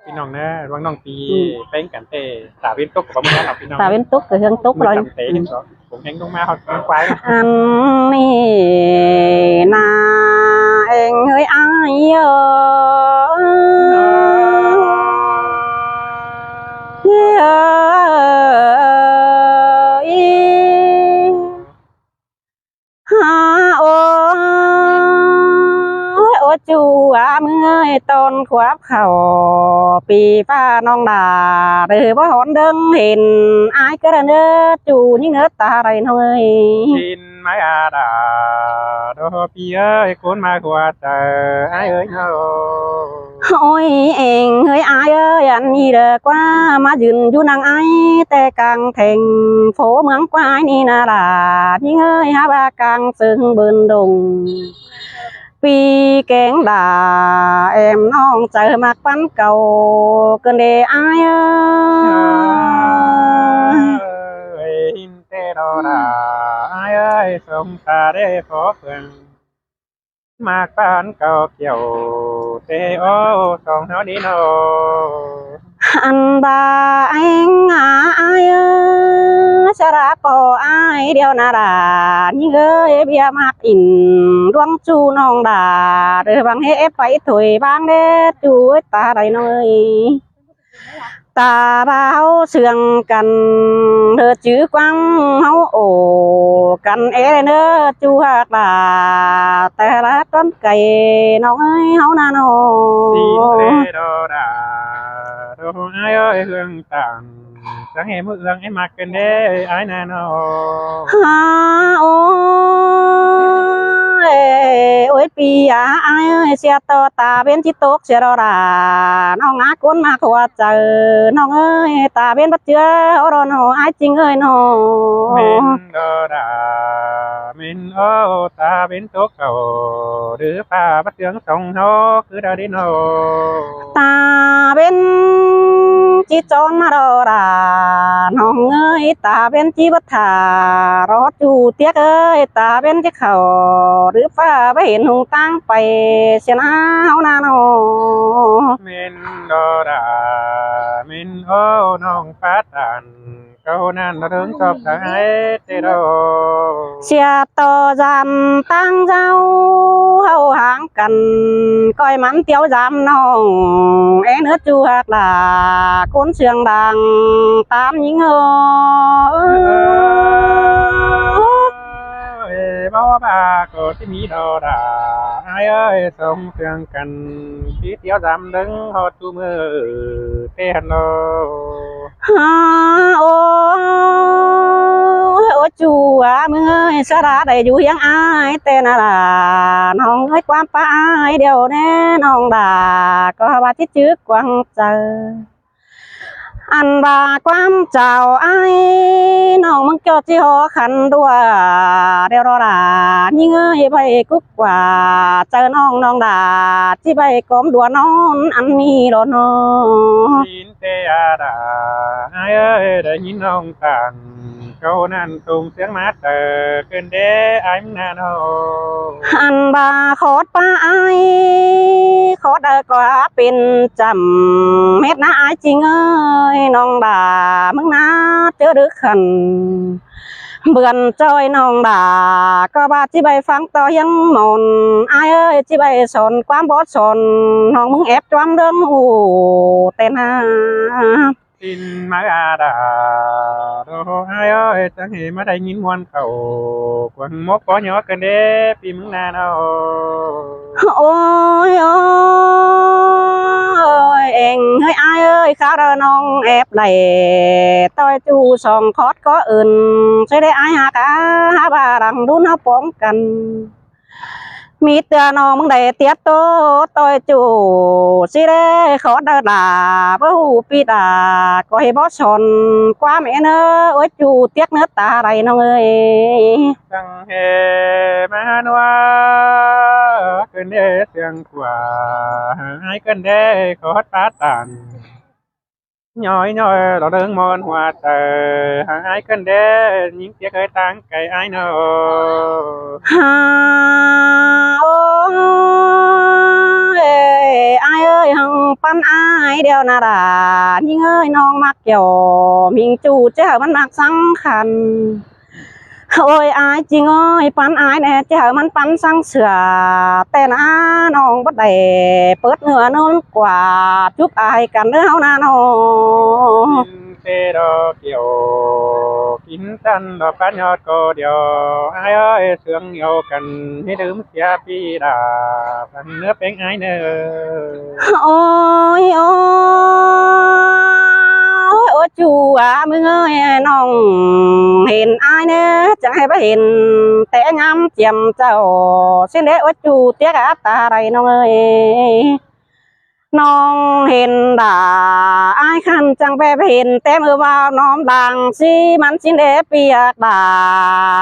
พี่น้องนะวังน้องปีเป็นกันเตะสาวินตุกกับมึงนะพี่น้องตาเป็นตุกกับเฮืองตุกเลยเตะเห็นสองผมแข่งลงมาเขาควายอันนี้นาเองเฮ้ยอายเฮาโอจูเมื่อยต้นขวบเข่าปีป้าน้องดาหรือว่าหอนเดิงเห็นอายก็เนื้อจูนี่เนื้อตาไรน้องเอ้ยชินไม้อาดาโดปีเอ้ยคนมาขวาเจอไอ้เอ้ยเนาะโอ้ยเองเฮ้ยอายเอ้ยอันนี้เด้อกว่ามายืนอยู่นางไอแต่กลางแท่งโผเมืองกวายนี่นาลาที่เอ้ยฮาบากลางซึ่งเบิ่นดงปีแกงด่าแอมน้องเจอมากปันเก่าเกินเดอายเอ้ยหินเตะดอดาไอ้เอ้ยสมตาได้ขอเพิ่งมากปานเก่าเกี่ยวเตะโอสองเท่านี้เนาะอันบาเองอายชราปออายเดียวนาดานี่เอ้ยเบียมากอินดวงจูน้องดาเด้อบางเฮไปถอยบางเด้จูตาใดน้อยตาบ่าวเสื่องกันเธอจื้อกว้างเฮาโอกันเอเนอจูหักลาแต่ละต้นไก่น้องเอ้ยเฮานาโนสิเลโดดาโดไอ้เอ้ยเรื่องต่างสังเหมือเอื้องไอ้มักกันเด้ไอ้นาโนฮาโอ้ยโอ้ยปีอายเอ้ยเสียต่อตาเป็นที่ตกเสียรอราน้องอาคนมาขวาเจอน้องเอ้ยตาเป็นบัดเจือรอโนอายจริงเอ้ยโนเมนโดดาเมนโอตาเป็นตกเก่าหรือป่าบัดเสืองสองโนคือดาดิโนตาเป็นจีจอนมารอราน้องเอ้ยตาเป็นจีบัดถารอจูเตียกเอ้ยตาเป็นจีเขาหรือฟ้าไปเห็นหงตั้งไปเสียนาเฮานาโนเมนโดดาเมนโอน้องปาตันเก้านั่นเราถึงจบสายเตโดเสียต่อจำตั้งเจ้าเฮาห่างกันก้อยมันเตียวจำน้องเอ็นเฮ็ดจูหักลาคนเสียงดังตามยิงบ่บาก็ที่มีดอดาไอ้เอ้ยส่งเสียงกันพี่เตียวจำดึงฮอดจูมือเต้นโนฮาโอ้โอจูมึงเอ้ยสระได้อยู่ยังอายแต่นาลาน้องเอ้ยความป้าอายเดี๋ยวแน่น้องด่าก็ว่าที่จึกกวางเจออันว่าความเจ้าไอ้น้องมึงเจ้าที่หอขันดัวเดี๋ยวรอด่ายิ่งเอ้ยไปกุ๊กกว่าเจอน้องด่าที่ไปกอมดัวนอนอันนี้รอนอยินเตียดาไอ้เอ้ยได้ยินน้องตันเขานั่นส่งเสียงมาเตอเกินเด้ไอ้มึงนาโนอันบาขอดป้าไอขอดเดก็เป็นจำเม็ดนะไอจริงเอ้ยน้องด่ามึงนะเจอดึกขันเบื่อนจอยน้องด่าก็บาที่ใบฟังต่อยังหมอนไอเอ้ยที่ใบสนความบอสนน้องมึงแอบจำเดิมหูเต้นฮะสินมาอาดาโดไอ้เอ้ยจังเหมาได้ยินมวนเขากวางมกก็ย่อกันเด้ปีมึงนาโนโอ้ยโอ้ยเองเฮ้ยอายเอ้ยข้าเรน้องแอบไหลต้อยจูสองคอดก็อื่นใช่ได้อายหากหาบารังดูน้าป้องกันมีเตือนน้องมึงได้เตียโตต้อยจูสิได้ขอเดินด่าเพื่อหูปีดาก็ให้บอชนความเอ็นเอ้ยโอ้ยจูเตียกเนื้อตาไรน้องเอ้ยจังเหมานัวเกินเด้เสียงกว่าไอ้เกินเด้ขอตาตันnhói lo đơn mòn hoa tờ ai cần đế những chiếc hơi tăng cây ai nô ha ai ơi hằng pan ai đeo nà đà nhưng ơi non mặc kiểu mình chủ chứ hởมันmặc sang khăn ôi ai chinh ơi pan ai nè chứ hởมันpan sang sửaแต่นะน้องบ่ได้เปิดเนื้อน้องกว่าจุบอายกันเด้อเฮานะน้อง กินเตดอกเกี่ยวกินสันดอกกันยอดก็เดียวไอ้เอ้ยเสืองเดียวกันให้ดื่มเสียปีดาพันเนื้อเป็นไอ้เนื้อ ôi ôi ôi chú àมึงเอ้ยน้องเห็นอายเน่จังให้ไปเห็นแต่งามเจียมเจ้าสิเด้โอ้จูเตี้ยกะตาไรน้องเอ้ยน้องเห็นด่าอายคันจังไปเห็นแต่มือว่าน้อมดังสิมันสิเดเปียกด่า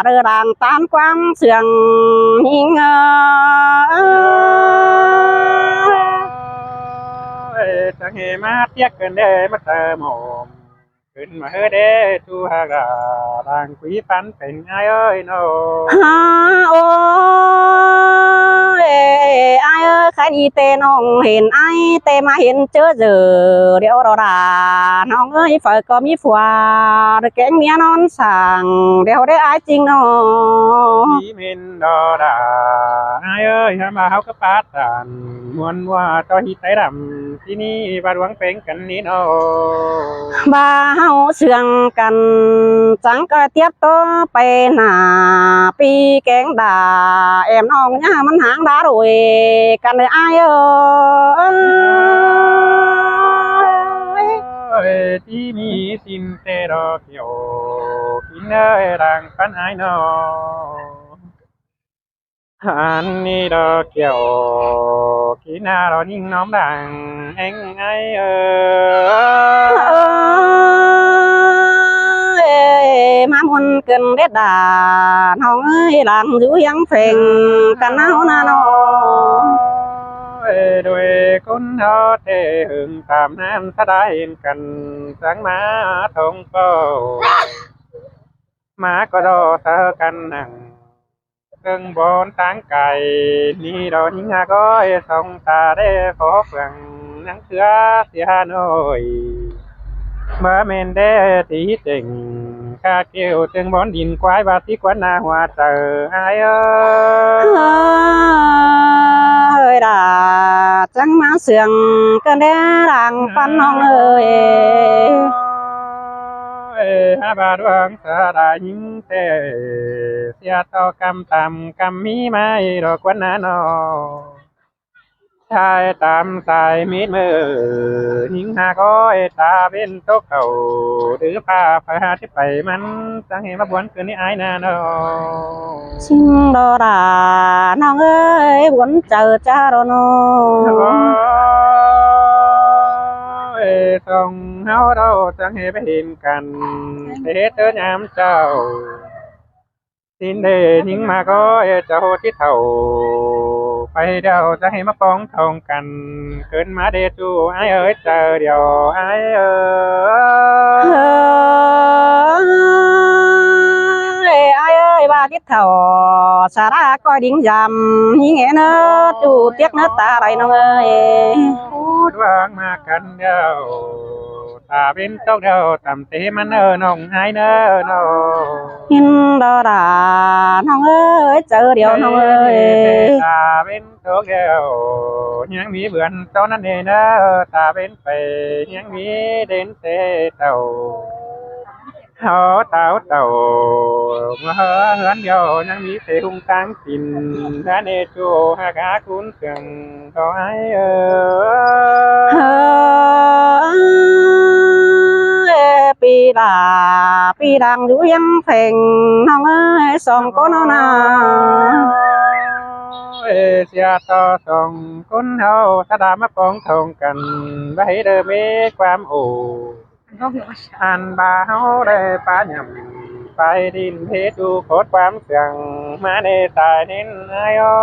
เรือดังตามความเสื่องหิงจังเหมาเตียกกันเด้มาเติมหอมขึ้นมาเฮเด้ชูหากาดังคุยปันเป็นไอ้เอ้ยโน ฮาโอ้ยอายเอ้ยใครดีเตน้องเห็นไอเตมาเห็นเจอเจอเดี๋ยวเราด่าน้องเอ้ยฝ่ายก็มีฝัวแกงเมียนอนสั่งเดี๋ยวได้อายจริงน้อง ที่มินดอดาไอ้เอ้ยหามาเฮาก็ปาดตันมวนว่าต่อฮิตไตดำที่นี่บาดหวังเป็นกันนี้โน บ่าเฮาเสื่องกันจังก็เทียบต่อไปหน้าปีแกงด่าแอมน้องย่ามันหางด่าโดยกันเลยอายเอ้ย ที่มีสินเตดอกเกี่ยวกินเอ้ยดังปันไอ้โนอันนี้ดอกเกี่ยวกินหน้าเรานิ่งน้อมดังเอ็งไอ้เอ้ย มามุนเกินเด็ดดาน้องเอ้ยหลังอยู่ยังเพ่งกันเอานาน้อง โดยคนเฮาเทหึงตามน้ำสะได้เห็นกันสังมาทงเป้ามาก็รอเธอกันนั่งเครื่องบนทางไก่นี่ดอกยิงหาก้อยส่องตาได้ขอเฟืองนังเสือเสียหน่อยมาเมนได้ตีเจ๋งข้าเกี่ยวจึงบอนดินควายบาติกวันนาหัวเจอไอ้เอ้ย เอ้ยด่าจังมาเสื่องกันได้ดังปันน้องเอ้ย หาบาดหวังสาดายิงเตเสียต่อกำตำกำมีไม้ดอกวันนาโนชายตามสายมิดมือหิงหาก้อยตาเป็นโต๊ะเขาหรือผ้าผ้าที่ไปมันสังเหมาบวนคืนนี้อายนาโน ชิงดอดาน้องเอ้ยวนเจอจ้าโรโน ส่งเฮาเราจังให้ไปเห็นกันเฮ็ดเด้อยามเจ้าสินเดหิงมาก็เจ้าที่เท่าไปเดียวจะให้มาป้องทองกันเกินมาเดจูไอ้เอ้ยเจอเดียวไอ้เอ้ยไอ้เอ้ยว่าทิศเท่าสาระก็ดิ้งยำยิ่งเงี้ยเนื้อจูเตี้ยกเนื้อตาไรน้องเอ้ย พูดวางมากันเดียวตาเป็นตกเดียวตำเตมันน้องไอ้เนน้อง หินดอดาน้องเอ้ยเจอเดียวน้องเอ้ย ตาเป็นตกเดียวยังมีเบือนตอนนั้นเองนะตาเป็นไปยังมีเด่นเตเต่าเขาเต่าเต่าเมื่อเฮือนเดียวยังมีเตหุงตั้งกินท่านเอจูหากาคุณเสียงเขาไอ้ปีดาปีดังอยู่ยังเพ่งน้องเอ้ยสองคนเอานา เสียต่อสองคนเฮาสะดามาปองทองกันไว้เด้อมีความโอ้อันบาเฮาได้ปาหยำไปดินเพชรดูโคตรความเสียงมาในตายนินไอ้อ้อ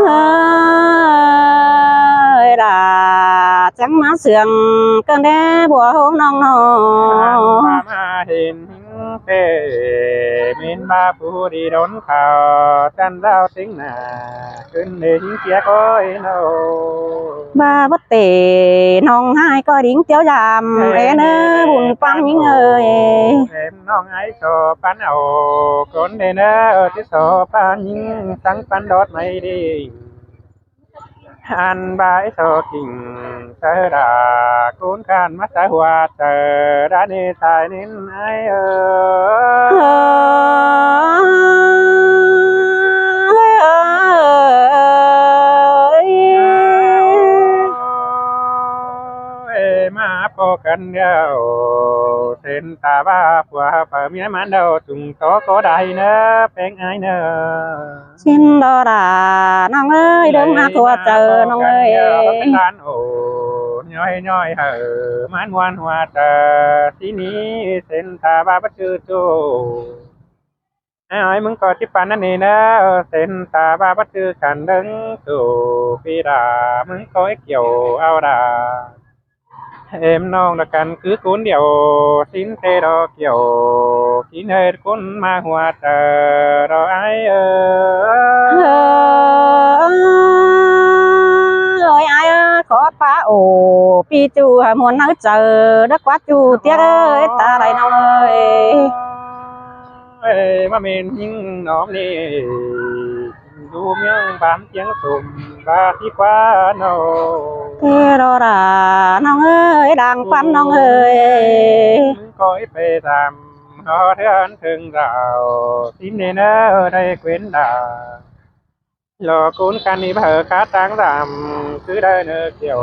เอ้ยด่าจังมาเสื่องกันแด่บัวหงน้องน้อ มาเห็นเตมิน ba phụ đi đón khảo chăn rau tính nàขึ้นđể những chiếc ôi nâu บ้าบ่เตน้องหายก็ดิ้งเตี้ยวดำเอ็นบุญปังยิงเอ้ย em non ấy so pan ầu con đây nè chứ so pan những sáng pan đốt mây đi ăn bãi so kinh sơ đà cuốn can mắt sơ hoa sơ đã đi tài nên ai mà po cần nhau tên ta ba qua phở mía mán đâu chúng có đại nữa bên ai nữa xin đo đàน้องเอ้ยเดินมาทั่วเจอน้องเอ้ย đàn ổ nhoi nhoi hở mán ngoan hoa tờ tí ní tên ta ba bắt chư chu aiมึงก็ที่ปานนั่นนี่นะเส้นตาบ้าบัดชื่อกันเดิงสู่ปีดามึงก็เกี่ยวเอาดาเอ็มน้องละกันคือคนเดียวสิ้นเทดอเกี่ยวกินเฮ็ดคนมาหัวเตอรอไอơi ai ơi khó phá ổ pi chu muốn nói chờ đất quá chu tiếc ơi ta đâyน้องเอ้ย มาเมนยิ่งน้อมนี่ดูเมียงบามเจียงสุ่มบาที่กว่าโน thế đó làน้องเอ้ยดังฟันน้องเอ้ย có ít về làm họ thế anh thường rào tím nên ở đây quyến đà lò cuốn can đi bờ khá tráng làm cứ đây nữa kiểu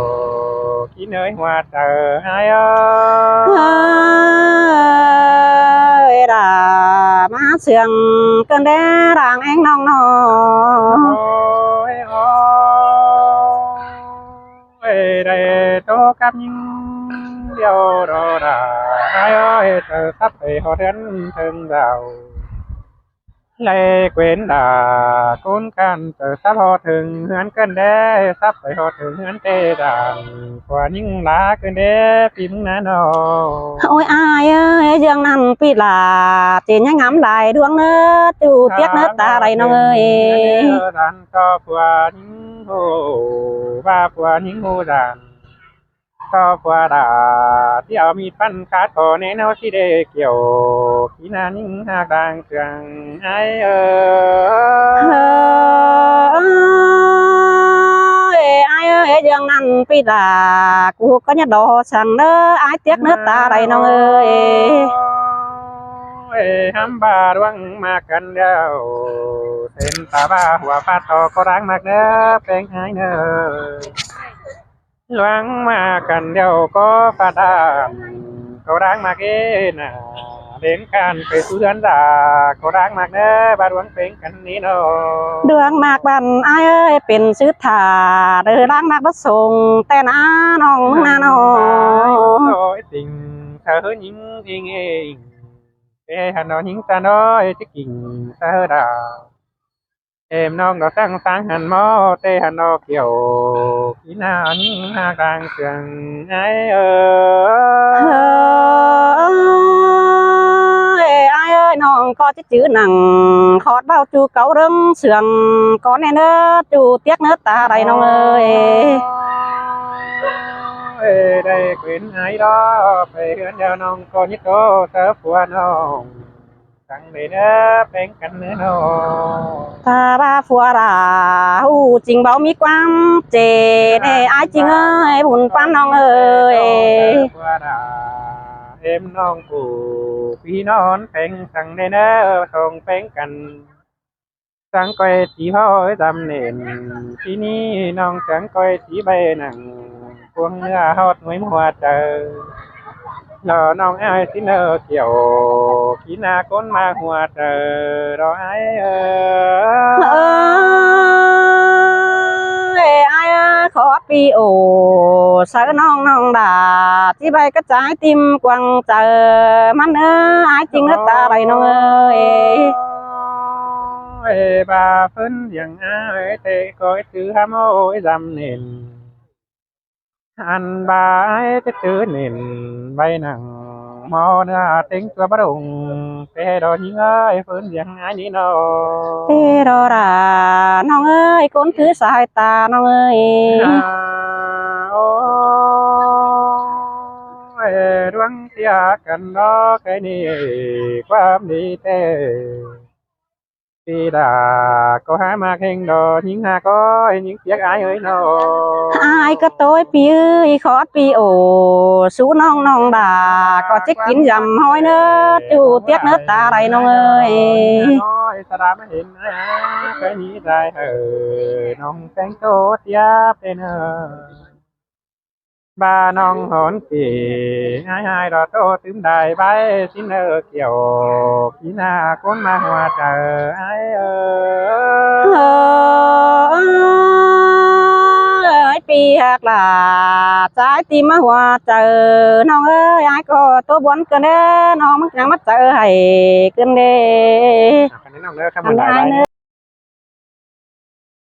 khi nơi hoa chờ ai ơi là má sườn cơn đế đàng anh nong nò ôi ôi đây tô cắp những điều đó là ai ơi chờ sắp về họ đến thường rào lấy quyến đà cuốn can chờ sắp họ thường hắn cơn đế sắp về họ thường hắn tê đàn qua những lá cơn đế phím ná nò ôi ai ơi dương nằm pi là chỉ nhá ngắm lại đuông nữa chu tiếc nữa ta đâyน้องเอ้ย đàn cho qua những hồ ba qua những hồ đàn cho qua đàที่เอามีดฟันขาดคอแน่นอนที่ได้เกี่ยวขี้นานิ่งหากดังเสียงไอai ơi dương nằm pi là cu có nhát đồ sẵn nữa ai tiếc nữa ta đâyน้องเอ้ย ห้ามบาดวังมากันเดียวเส้นตาบ้าหัวฟาดทอก็รังมากเด้อเป็นไงเนอหวังมากันเดียวก็ฟาดานก็รังมากเอ้น่ะเล่นกันไปสู่เดือนดาก็รังมากเด้อบาดวังเป็นกันนี้เนาะ ดวงมากบันอ้ายเอ้ยเป็นซื้อถาเรือร่างมากบ่ส่งแต่น้าน้องมึงน้าน้อง โอ้ยสิ่งเธอหญิงเองเองเอ้หันนอหญิงตาน้อยจะกิ่งเธอดาวเอ็มน้องเราสร้างสร้างหันหม้อเตหันนอเกี่ยวขี้หน้าหญิงหากลางเสียงไอ้ai ơiน้องcó chứ chữ nặng khót bao chu cấu rưng sườn có nên nữa chu tiếc nữa ta đâyน้องเอ้ย đây quyến ai đó phải hướng theo nông có nhất có sớ phua nông tăng để đó bên cạnh nữa nông ตาบาฟัวราหูจริงเบามีความเจเน่อ้ายจริงเอ้ยบุญปั้นน้องเอ้ย phua đà em non cụ phi non phèn thằng đây nữa không phèn cạnh sáng coi chỉ hỏi đam nềnที่นี่น้องสังก้อยสีใบหนังพวงเนื้อฮอดหน่วยมัวเจอรอน้องไอ้สิเนอเกี่ยวขี้นาก้นมาหัวเจอรอไอ้ai ơi khó pi ổ sợ non non đà chỉ bay cái trái tim quăng chờ mắt nữa ai chinh hết ta đâyน้องเอ้ย bà phânอย่างai thế coi chữ ham ôi dầm nền ăn bà ấy cái chữ nền bay nặng มอเนื้อเต็งตัวบรุงเตดอยิงเอ้ยฟื้นเสียงไอ้นี่เนาะ เตรอราน้องเอ้ยคนถือสายตาน้องเอ้ย โอ้ยดวงเสียกันดอกไอ้นี่ความดีเต้ปีดาก็หามาเข่งดอยิงหาก็ยิงเสียกไอ้เอ้ยเนาะ อายก็โต้ยปีเอ้ยขอดปีโอสู้น้องน้องด่าก็จะกินยำห้อยเนื้อจูเตียกเนื้อตาไรน้องเอ้ย น้อยสระไม่เห็นนะเคยหนีใจน้องแต่งโตเสียเป็นบ้าน้องหอนปีง่ายๆรอโตตึมได้ใบสินเกี่ยวพี่นาคนมาหัวเจอไอ้เอ้ยปีหักหลาใจตีมาหัวเจอน้องเอ้ยไอ้ก็ตัวบนกันเด้อน้องมันยังมาเจอให้กันเด้ คันนี้น้องเลิกคำมันได้